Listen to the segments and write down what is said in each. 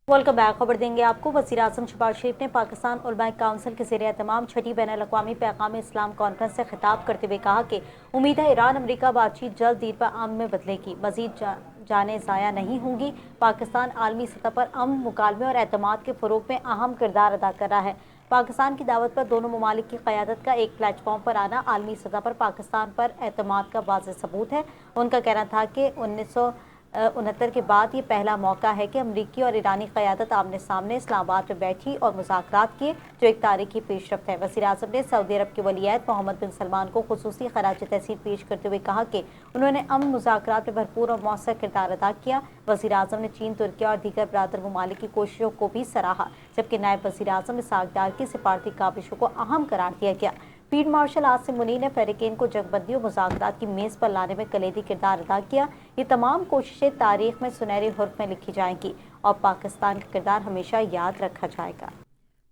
Welcome back. खबर देंगे आपको। वज़ीर-ए-आज़म शहबाज शरीफ ने पाकिस्तान उलमा काउंसिल के ज़ेर एहतमाम छठी बैनुल-अक़वामी पैगाम इस्लाम कॉन्फ्रेंस से खिताब करते हुए कहा कि उम्मीद है ईरान अमरीका बातचीत जल्द दीर पर अमन में बदलेगी, मज़ीद जाने ज़ाया नहीं होंगी। पाकिस्तान आलमी सतह पर अमन, मुकालमे और एतमाद के फ़रोग़ में अहम किरदार अदा कर रहा है। पाकिस्तान की दावत पर दोनों ममालिक की क़यादत का एक प्लेटफॉर्म पर आना आलमी सतह पर पाकिस्तान पर एतमाद का वाज़ेह सबूत है। उनका कहना था कि 1969 के बाद ये पहला मौका है कि अमरीकी और ईरानी क़यादत आमने सामने इस्लामाबाद में बैठी और मुज़ाकरात किए, जो एक तारीखी पेशरफ्त है। वज़ीर-ए-आज़म ने सऊदी अरब के वलीअहद मोहम्मद बिन सलमान को खुसूसी खराज तहसीन पेश करते हुए कहा कि उन्होंने अमन मुज़ाकरात में भरपूर और मौसर किरदार अदा किया। वज़ीर-ए-आज़म ने चीन, तुर्की और दीगर बरादर ममालिक की कोशिशों को भी सराहा, जबकि नायब वज़ीर-ए-आज़म इसहाक़ डार की सिफारती काबिशों को अहम करार दिया गया। फील्ड मार्शल आसिम मुनीर ने फ़रीक़ैन को जंगबंदी और मुज़ाकरात की मेज़ पर लाने में कलीदी किरदार अदा किया। ये तमाम कोशिशें तारीख़ में सुनहरे हुर्फ़ में लिखी जाएंगी और पाकिस्तान का किरदार हमेशा याद रखा जाएगा।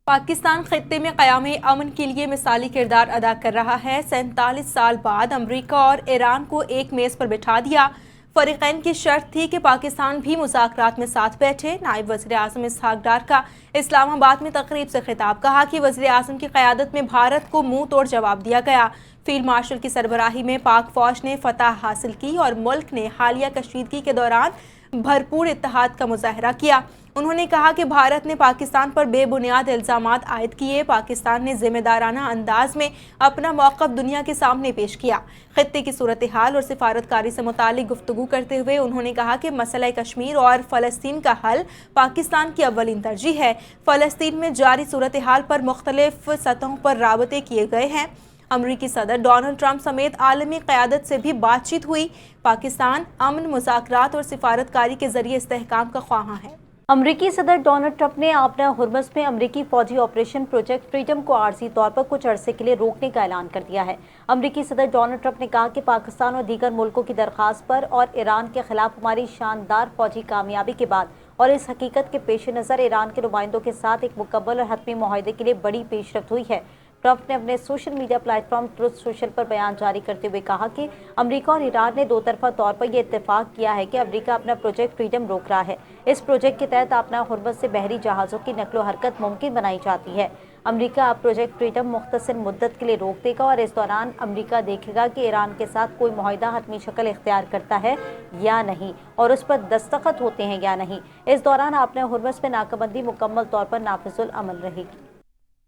पाकिस्तान खित्ते में क़याम अमन के लिए मिसाली किरदार अदा कर रहा है। 47 साल बाद अमरीका और ईरान को एक मेज़ पर बिठा दिया। फ़रीक़ैन की शर्त थी कि पाकिस्तान भी मुज़ाकरात में साथ बैठे। नायब वज़ीर-ए-आज़म इसहाक़ डार का इस्लामाबाद में तक़रीब से खिताब, कहा कि वज़ीर-ए-आज़म की क़यादत में भारत को मुंह तोड़ जवाब दिया गया। फील्ड मार्शल की सरबराही में पाक फ़ौज ने फ़तह हासिल की और मुल्क ने हालिया कशीदगी के दौरान भरपूर इत्तेहाद का मुज़ाहरा किया। उन्होंने कहा कि भारत ने पाकिस्तान पर बेबुनियाद इल्ज़ामात आयद किए। पाकिस्तान ने ज़िम्मेदाराना अंदाज में अपना मौक़िफ़ दुनिया के सामने पेश किया। खित्ते की सूरत हाल और सिफारतकारी से मुतालिक गुफ्तगू करते हुए उन्होंने कहा कि मसला कश्मीर और फ़लस्तीन का हल पाकिस्तान की अव्वलीन तरजीह है। फ़लस्तीन में जारी सूरत हाल पर मुख्तलिफ सतहों पर राबते किए गए हैं। अमरीकी सदर डोनाल्ड ट्रंप समेत आलमी क़यादत से भी बातचीत हुई। पाकिस्तान अमन, मुज़ाकरात और सिफारतकारी के ज़रिए इस्तेहकाम का ख्वाहां है। अमरीकी सदर डोनाल्ड ट्रंप ने आपना हुर्मुज़ में अमरीकी फौजी ऑपरेशन प्रोजेक्ट फ्रीडम को आर्जी तौर पर कुछ अरसे के लिए रोकने का ऐलान कर दिया है। अमरीकी सदर डोनाल्ड ट्रंप ने कहा कि पाकिस्तान और दीगर मुल्कों की दरख्वास्त पर और ईरान के खिलाफ हमारी शानदार फौजी कामयाबी के बाद और इस हकीकत के पेश नज़र ईरान के नुमाइंदों के साथ एक मुकम्मल और हतमी मुआहदे के लिए बड़ी पेशरफ्त हुई है। ट्रंप ने अपने social media platform truth social पर बयान जारी करते हुए कहा कि अमेरिका और ईरान ने दो तरफा तौर पर यह इत्तेफाक किया है कि अमेरिका अपना प्रोजेक्ट फ्रीडम रोक रहा है। इस प्रोजेक्ट के तहत अपना हुर्मुज़ से बहरी जहाज़ों की नकलो हरकत मुमकिन बनाई जाती है। अमेरिका अब प्रोजेक्ट फ्रीडम मुख्तसर मुद्दत के लिए रोक देगा और इस दौरान अमेरिका देखेगा कि ईरान के साथ कोई मुआहिदा हतमी शक्ल इख्तियार करता है या नहीं और उस पर दस्तखत होते हैं या नहीं। इस दौरान अपने हुर्मुज़ में नाकाबंदी मुकम्मल तौर पर नाफिजुल अमल रहेगी।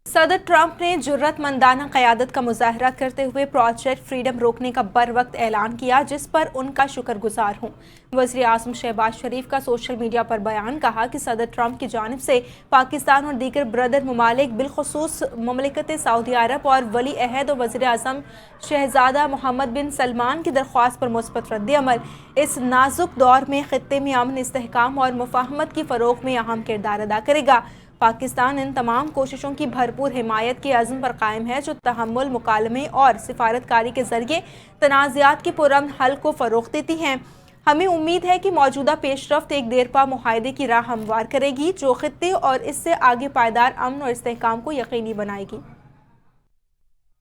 सदर ट्रंप ने जुर्रतमंदाना क़यादत का मुज़ाहरा करते हुए प्रोजेक्ट फ्रीडम रोकने का बर वक्त ऐलान किया, जिस पर उनका शुक्रगुजार हूँ। वज़ीर-ए-आज़म शहबाज शरीफ का सोशल मीडिया पर बयान, कहा कि सदर ट्रंप की जानिब से पाकिस्तान और दीगर ब्रदर ममालिक बिलखुसूस ममलिकत सऊदी अरब और वली अहद और वज़ीर-ए-आज़म शहज़ादा मोहम्मद बिन सलमान की दरख्वास्त पर मुस्बत रद्द-ए-अमल इस नाजुक दौर में खित्ते में अमन, इस्तेहकाम और मुफ़ाहमत की फ़रोग़ में अहम किरदार अदा करेगा। पाकिस्तान इन तमाम कोशिशों की भरपूर हिमायत के अज़्म पर कायम है, जो तहम्मुल, मुकालमे और सिफारतकारी के ज़रिए तनाज़ात के पुरअमन हल को फ़रोग़ देती हैं। हमें उम्मीद है कि मौजूदा पेशरफ्त एक देरपा मुआहदे की राह हमवार करेगी, जो खित्ते और इससे आगे पायदार अमन और इस्तेहकाम को यकीनी बनाएगी।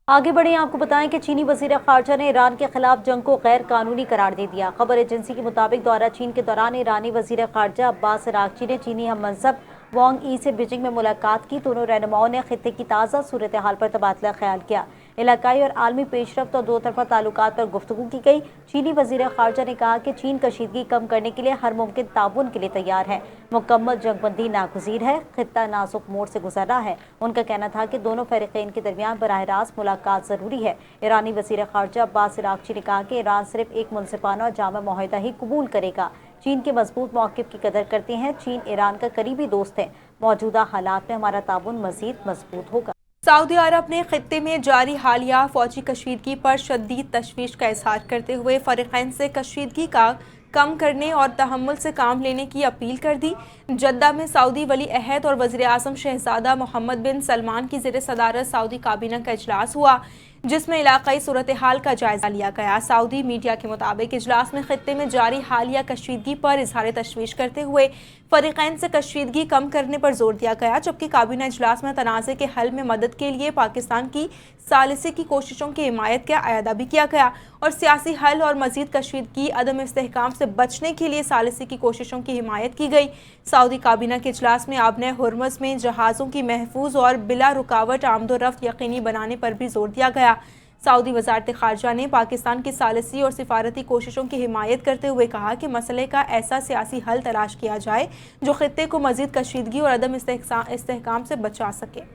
आगे बढ़े, आपको बताएं कि चीनी वज़ीर ख़ारजा ने ईरान के खिलाफ जंग को गैर कानूनी करार दे दिया। खबर एजेंसी के मुताबिक दौरा चीन के दौरान ईरानी वज़ीर ख़ारजा अब्बास अराग़ची ने चीनी हम मनसब वांग ई से बीजिंग में मुलाकात की। दोनों रहनुमाओं ने खित्ते की ताज़ा सूरत हाल पर तबादला ख्याल किया। इलाकाई और आलमी पेशरफ्त और दो तरफा ताल्लुकात पर गुफ्तगू की गई। चीनी वज़ीर ख़ारजा ने कहा कि चीन कशीदगी कम करने के लिए हर मुमकिन ताउन के लिए तैयार है। मुकम्मल जंगबंदी नागुज़ीर है। खित्ता नाजुक मोड़ से गुजर रहा है। उनका कहना था कि दोनों फ़रीक़ैन के दरमियान बराह रास्त मुलाकात ज़रूरी है। ईरानी वज़ीर ख़ारजा अब्बास अराग़ची ने कहा कि ईरान सिर्फ एक मुनसिफ़ाना और जामा मुआहिदा ही कबूल करेगा। चीन के मजबूत मौक़िफ़ की कदर करते हैं। चीन ईरान का करीबी दोस्त है। मौजूदा हालात में हमारा ताउन मज़ीद मजबूत होगा। सऊदी अरब ने खित्ते में जारी हालिया फौजी कशीदगी पर शदीद तशवीश का इजहार करते हुए फ़रीक़ैन से कशीदगी का कम करने और तहम्मुल से काम लेने की अपील कर दी। जद्दा में सऊदी वली अहद और वज़ीर-ए-आज़म शहज़ादा मोहम्मद बिन सलमान की ज़ेर सदारत सऊदी काबीना का इजलास हुआ। जिसमें इलाकाई सूरत हाल का जायजा लिया गया। सऊदी मीडिया के मुताबिक इजलास में खित्ते में जारी हालिया कशीदगी पर इजहार तशवीश करते हुए फरीकैन से कशीदगी कम करने पर जोर दिया गया, जबकि काबीना इजलास में तनाज़े के हल में मदद के लिए पाकिस्तान की सालिसी की कोशिशों की हिमायत का अयादा भी किया गया और सियासी हल और मजीद कशीदगी अदम इस्तेहकाम से बचने के लिए सालिसी की कोशिशों की हिमायत की गई। सऊदी काबीना के इजलास में आबने हुर्मुज़ में जहाज़ों की महफूज और बिला रुकावट आमदोरफ्त यकीनी बनाने पर भी जोर दिया गया। सऊदी वज़ारत ख़ारजा ने पाकिस्तान की सालिसी और सिफारती कोशिशों की हिमायत करते हुए कहा कि मसले का ऐसा सियासी हल तलाश किया जाए जो खित्ते को मजीद कशीदगी और अदम इस्तेहकाम से बचा सके।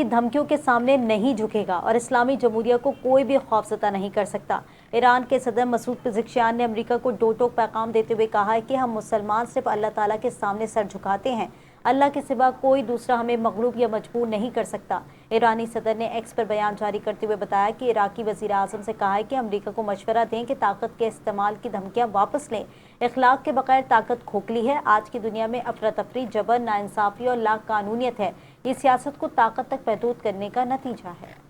धमकियों के सामने नहीं झुकेगा और इस्लामी जमहूरिया को कोई भी खौफज़दा नहीं कर सकता। ईरान के सदर मसूद पेज़ेश्कियान ने अमेरिका को दो टोक पैगाम देते हुए कहा है कि हम मुसलमान सिर्फ अल्लाह ताला के सामने सर झुकाते हैं, अल्लाह के सिवा कोई दूसरा हमें मगलूब या मजबूर नहीं कर सकता। ईरानी सदर ने एक्स पर बयान जारी करते हुए बताया कि इराकी वज़ीर आज़म से कहा है कि अमेरिका को मशवरा दें कि ताकत के इस्तेमाल की धमकियां वापस लें। इखलाक के बगैर ताकत खोखली है। आज की दुनिया में अफरा तफरी, जबर, नाइंसाफ़ी और लाकानूनियत है। ये सियासत को ताकत तक महदूद करने का नतीजा है।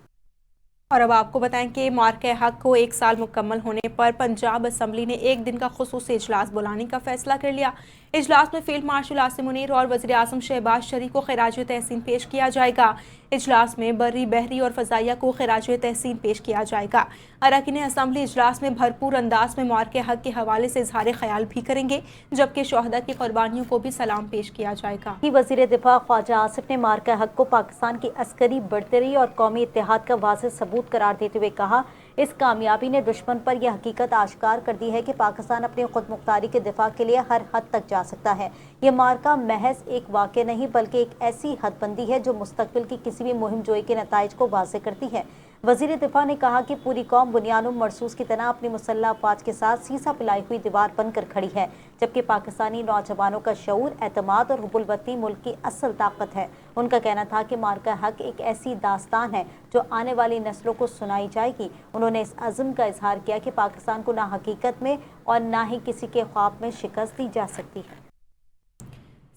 और अब आपको बताएं कि मार्के हक को 1 साल मुकम्मल होने पर पंजाब असम्बली ने एक दिन का खुसूसी इजलास बुलाने का फैसला कर लिया। इजलास में फील्ड मार्शल आसिम मुनीर और वज़ीर आज़म शहबाज शरीफ को खिराज तहसीन पेश किया जाएगा। इजलास में बर्री, बहरी और फ़ज़ाइया को खिराज तहसीन पेश किया जाएगा। अरकान असम्बली इजलास में भरपूर अंदाज में मार्के हक के हवाले से इजहार ख्याल भी करेंगे, जबकि शहदा की कुर्बानियों को भी सलाम पेश किया जाएगा। वज़ीर दिफा ख्वाजा आसिफ ने मार्का हक को पाकिस्तान की अस्करी बढ़तरी और कौमी इत्तेहाद का वाज़ेह सबूत करार देते हुए कहा, इस कामयाबी ने दुश्मन पर यह हकीकत आश्कार कर दी है कि पाकिस्तान अपनी खुद मुख्तारी के दिफा के लिए हर हद तक जा सकता है। ये मार्का महज एक वाक़या नहीं बल्कि एक ऐसी हदबंदी है जो मुस्तकबिल की किसी भी मुहिम जोई के नताइज को वाज़ेह करती है। वज़ीर दिफा ने कहा कि पूरी कौम बुनियानुम मरसूस की तरह अपनी मुसल्लह अफवाज के साथ सीसा पिलाई हुई दीवार बनकर खड़ी है, जबकि पाकिस्तानी नौजवानों का शऊर, एतमाद और हुब्बुल वतनी मुल्क की असल ताकत है। उनका कहना था कि मार्का हक एक ऐसी दास्तान है जो आने वाली नस्लों को सुनाई जाएगी। उन्होंने इस अज़्म का इजहार किया कि पाकिस्तान को ना हकीकत में और ना ही किसी के ख्वाब में शिकस्त दी जा सकती है।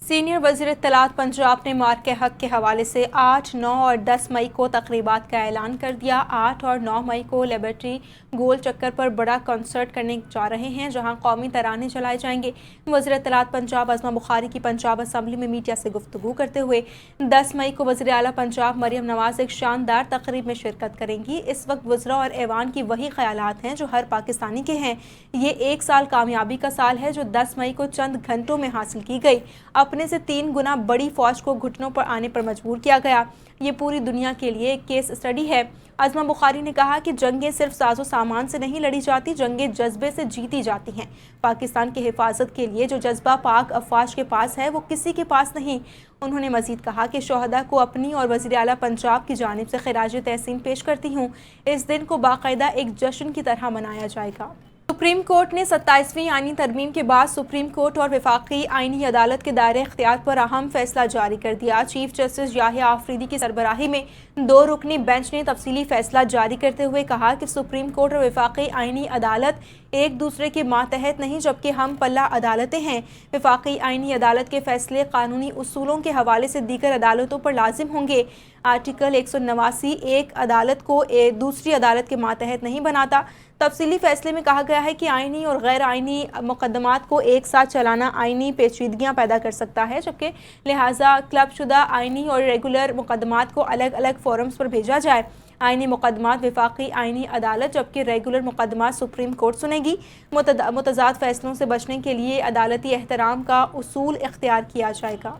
सीनियर वज़ीर इत्तलात पंजाब ने मार्के हक के हवाले से 8, 9 और 10 मई को तकरीबात का ऐलान कर दिया। 8 और 9 मई को लिबर्टी गोल चक्कर पर बड़ा कॉन्सर्ट करने जा रहे हैं, जहां कौमी तराने चलाए जाएंगे। वज़ीर इत्तलात पंजाब अज़मा बुखारी की पंजाब असम्बली में मीडिया से गुफ्तगू करते हुए 10 मई को वज़ीर आला पंजाब मरियम नवाज़ एक शानदार तकरीब में शिरकत करेंगी। इस वक्त वज़रा और ऐवान की वही ख्यालात हैं जो हर पाकिस्तानी के हैं। ये 1 साल कामयाबी का साल है जो 10 मई को चंद घंटों में हासिल की गई। अपने से 3 गुना बड़ी फौज को घुटनों पर आने पर मजबूर किया गया। ये पूरी दुनिया के लिए एक केस स्टडी है। अज़मा बुखारी ने कहा कि जंगें सिर्फ साजो सामान से नहीं लड़ी जाती, जंगें जज्बे से जीती जाती हैं। पाकिस्तान की हिफाजत के लिए जो जज्बा पाक अफवाज के पास है वो किसी के पास नहीं। उन्होंने मजीद कहा कि शहदा को अपनी और वज़ीर आला पंजाब की जानिब से खिराज तहसीन पेश करती हूँ। इस दिन को बाकायदा एक जश्न की तरह मनाया जाएगा। सुप्रीम कोर्ट ने 27वीं आईनी तरमीम के बाद सुप्रीम कोर्ट और वफाकी आईनी अदालत के दायरे इख्तियार पर अहम फैसला जारी कर दिया। चीफ जस्टिस याहिया आफरीदी की सरबराही में 2 रुकनी बेंच ने तफसीली फैसला जारी करते हुए कहा कि सुप्रीम कोर्ट और वफाकी आईनी अदालत एक दूसरे के मातहत नहीं जबकि हम पल्ला अदालतें हैं। वफाकी आईनी अदालत के फैसले कानूनी उसूलों के हवाले से दीगर अदालतों पर लाजिम होंगे। आर्टिकल 189 एक अदालत को दूसरी अदालत के मातहत नहीं बनाता। तफसीली फैसले में कहा गया है कि आईनी और गैर आईनी मुकदमात को एक साथ चलाना आईनी पेचीदगियां पैदा कर सकता है, जबकि लिहाजा क्लबशुदा आईनी और रेगुलर मुकदमात को अलग अलग फोरम्स पर भेजा जाए। आईनी मुकदमात वफाकी आईनी अदालत जबकि रेगुलर मुकदमात सुप्रीम कोर्ट सुनेगी। मुतजाद फैसलों से बचने के लिए अदालती एहतराम का उसूल इख्तियार किया जाएगा।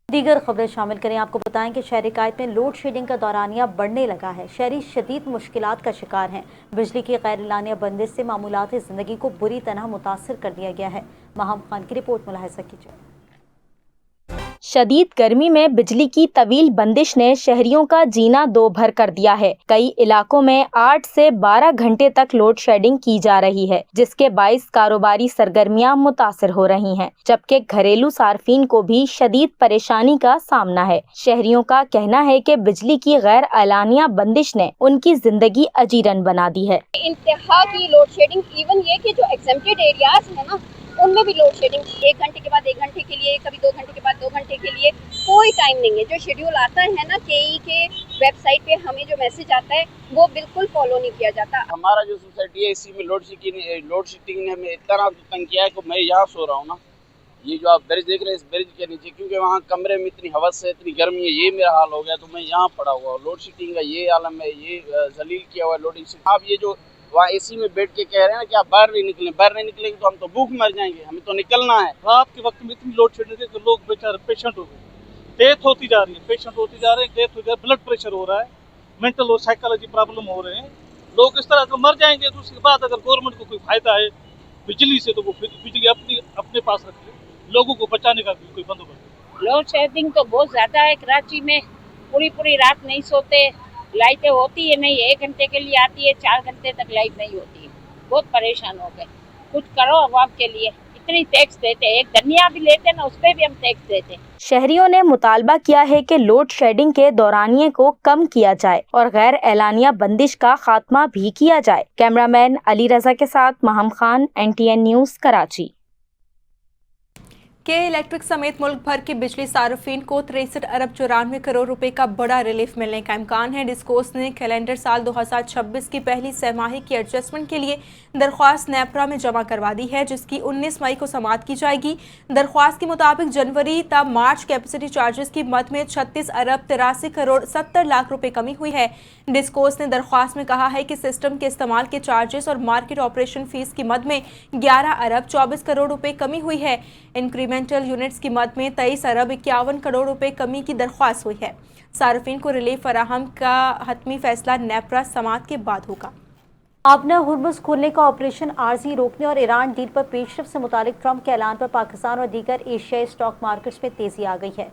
दीगर खबरें शामिल करें। आपको बताएं कि शहरी कायद में लोड शेडिंग का दौरानिया बढ़ने लगा है। शहरी शदीद मुश्किलात का शिकार हैं। बिजली की गैर एलानिया बंदिश से मामूलाती ज़िंदगी को बुरी तरह मुतासर कर दिया गया है। महम खान की रिपोर्ट मुलाहिजा कीजिए। शदीद गर्मी में बिजली की तवील बंदिश ने शहरियों का जीना दो भर कर दिया है। कई इलाकों में 8 से 12 घंटे तक लोड शेडिंग की जा रही है, जिसके बाइस कारोबारी सरगर्मियां मुतासर हो रही हैं, जबकि घरेलू सार्फिन को भी शदीद परेशानी का सामना है। शहरियों का कहना है कि बिजली की गैर एलानिया बंदिश ने उनकी जिंदगी अजीरन बना दी है। इंतहा की लोड शेडिंग, इवन ये कि जो एग्जेम्प्टेड एरियाज है ना उनमें भी लोड शेडिंग 1 घंटे के बाद 1 घंटे के लिए, कभी 2 घंटे के बाद 2 घंटे के लिए, कोई टाइम नहीं है। जो शेड्यूल आता है ना केई के वेब साइट पे हमें जो मैसेज आता है वो बिल्कुल फॉलो नहीं किया जाता। हमारा जो सोसाइटी है इसी में लोड शेडिंग ने हमें इतना तंग किया है कि मैं यहाँ सो रहा हूँ ना, ये जो आप ब्रिज देख रहे हैं इस ब्रिज के नीचे, क्योंकि वहाँ कमरे में इतनी हवस है, इतनी गर्मी है, ये मेरा हाल हो गया तो मैं यहाँ पड़ा हुआ हूँ। लोड शेडिंग का ये आलम है, ये जलील किया हुआ है लोडिंग से। आप ये जो वहाँ एसी में बैठ के कह रहे हैं ना कि आप बाहर नहीं निकलेंगे तो हम तो भूख मर जाएंगे, हमें तो निकलना है। रात के वक्त में इतनी लोड शेडिंग है कि लोग बेचारे पेशेंट हो गए, डेथ होती जा रही है, पेशेंट होती जा रहे हैं, डेथ हो जा रही है, ब्लड प्रेशर हो रहा है, मेंटल और साइकोलॉजी प्रॉब्लम हो रहे हैं, लोग इस तरह से मर जाएंगे। तो उसके बाद अगर गवर्नमेंट को कोई फायदा है बिजली से तो वो बिजली अपने पास रख ले, लोगों को बचाने का भी कोई बंदोबस्त। लोड शेडिंग तो बहुत ज़्यादा है कराची में, पूरी रात नहीं सोते, लाइटें होती है नहीं, 1 घंटे के लिए आती है, 4 घंटे तक लाइट नहीं होती है, बहुत परेशान हो गए। कुछ करो अवाम के लिए, इतनी टैक्स देते, एक धनिया भी लेते ना उस पर भी हम टैक्स देते। शहरियों ने मुतालबा किया है कि लोड शेडिंग के दौरानिये को कम किया जाए और गैर एलानिया बंदिश का खात्मा भी किया जाए। कैमरामैन अली रजा के साथ महम खान, NTN न्यूज़, कराची। के इलेक्ट्रिक समेत मुल्क भर के बिजली सार्फिन को 63 अरब 94 करोड़ रुपए का बड़ा रिलीफ मिलने का इम्कान है। डिस्कोस ने कैलेंडर साल 2026 की पहली सहमाही की एडजस्टमेंट के लिए दरख्वास्त नेपरा में जमा करवा दी है, जिसकी 19 मई को समाअत की जाएगी। दरख्वास्त के मुताबिक जनवरी ता मार्च कैपेसिटी चार्जेस की मद में 36 अरब 83 करोड़ 70 लाख रुपए कमी हुई है। डिस्कोस ने दरख्वास्त में कहा है कि सिस्टम के इस्तेमाल के चार्जेस और मार्केट ऑपरेशन फीस की मद में 11 अरब 24 करोड़ रुपए कमी हुई है। इंक्रीमेंटल यूनिट्स की मद में 23 अरब 51 करोड़ रुपए कमी की दरख्वास्त हुई है। सार्फिन को रिलीफ फराहम का हतमी फैसला नेपरा समाअत के बाद होगा। आपना हुर्मुज़ खोलने का ऑपरेशन आर्जी रोकने और ईरान डील पर पेशरफ से मुतालिक ट्रंप के ऐलान पर पाकिस्तान और दीगर एशियाई स्टॉक मार्केट्स में तेजी आ गई है।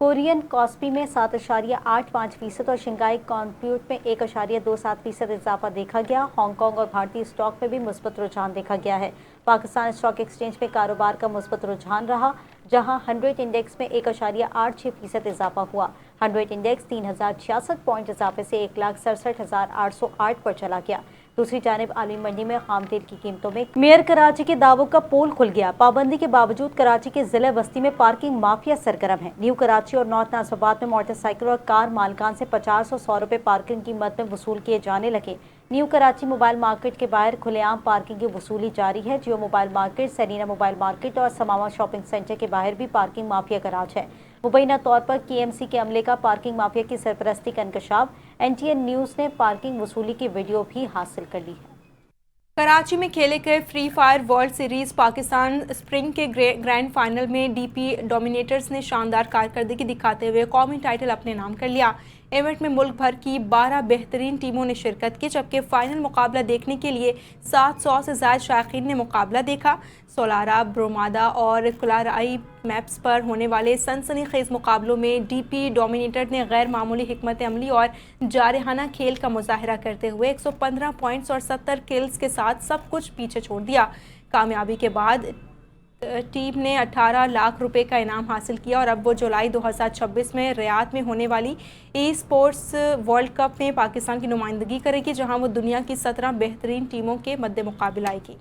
कोरियन कॉस्पी में 7.85% और शंघाई कॉम्प्यूट में 1.27% इजाफा देखा गया। हांगकांग और भारतीय स्टॉक में भी मुस्बत रुझान देखा गया है। पाकिस्तान स्टॉक एक्सचेंज में कारोबार का मुस्बत रुझान रहा, जहां 100 इंडेक्स में 1.86% इजाफा हुआ। 100 इंडेक्स 3066 पॉइंट इजाफे से 1,67,808 पर चला गया। दूसरी जानिब आलमी मंडी में खाम तेल की कीमतों में मेयर कराची के दावों का पोल खुल गया। पाबंदी के बावजूद कराची के जिले बस्ती में पार्किंग माफिया सरगर्म है। न्यू कराची और नॉर्थ नासिराबाद में मोटरसाइकिल और कार मालिकान से 50 और 100 रुपए पार्किंग की मद में वसूल किए जाने लगे। न्यू कराची मोबाइल मार्केट के बाहर खुलेआम पार्किंग की वसूली जारी है। Jio mobile market, Serena mobile market और समावा शॉपिंग सेंटर के बाहर भी पार्किंग माफिया का राज है। मुबैना तौर पर KMC के अमले का पार्किंग माफिया की सरपरस्ती का इंकशाफ NTN न्यूज़ ने पार्किंग वसूली की वीडियो भी हासिल कर ली है। कराची में खेले गए free fire world series Pakistan spring के ग्रैंड फाइनल में DP डोमिनेटर्स ने शानदार कारकर्दगी दिखाते हुए कौमी टाइटल अपने नाम कर लिया। इवेंट में मुल्क भर की 12 बेहतरीन टीमों ने शिरकत की, जबकि फाइनल मुकाबला देखने के लिए 700 से ज़्यादा शायकीन ने मुकाबला देखा। सोलारा, ब्रोमादा और कुलाराई मैप्स पर होने वाले सनसनीखेज मुकाबलों में DP डोमिनेटर ने गैर मामूली हिकमत अमली और जारहाना खेल का मुजाहरा करते हुए 115 पॉइंट्स और 70 किल्स के साथ सब कुछ पीछे छोड़ दिया। कामयाबी के बाद टीम ने 18 लाख रुपए का इनाम हासिल किया और अब वो जुलाई 2026 में रियाद में होने वाली स्पोर्ट्स वर्ल्ड कप में पाकिस्तान की नुमाइंदगी करेगी, जहां वो दुनिया की 17 बेहतरीन टीमों के मद्दे मुकाबला आएगी।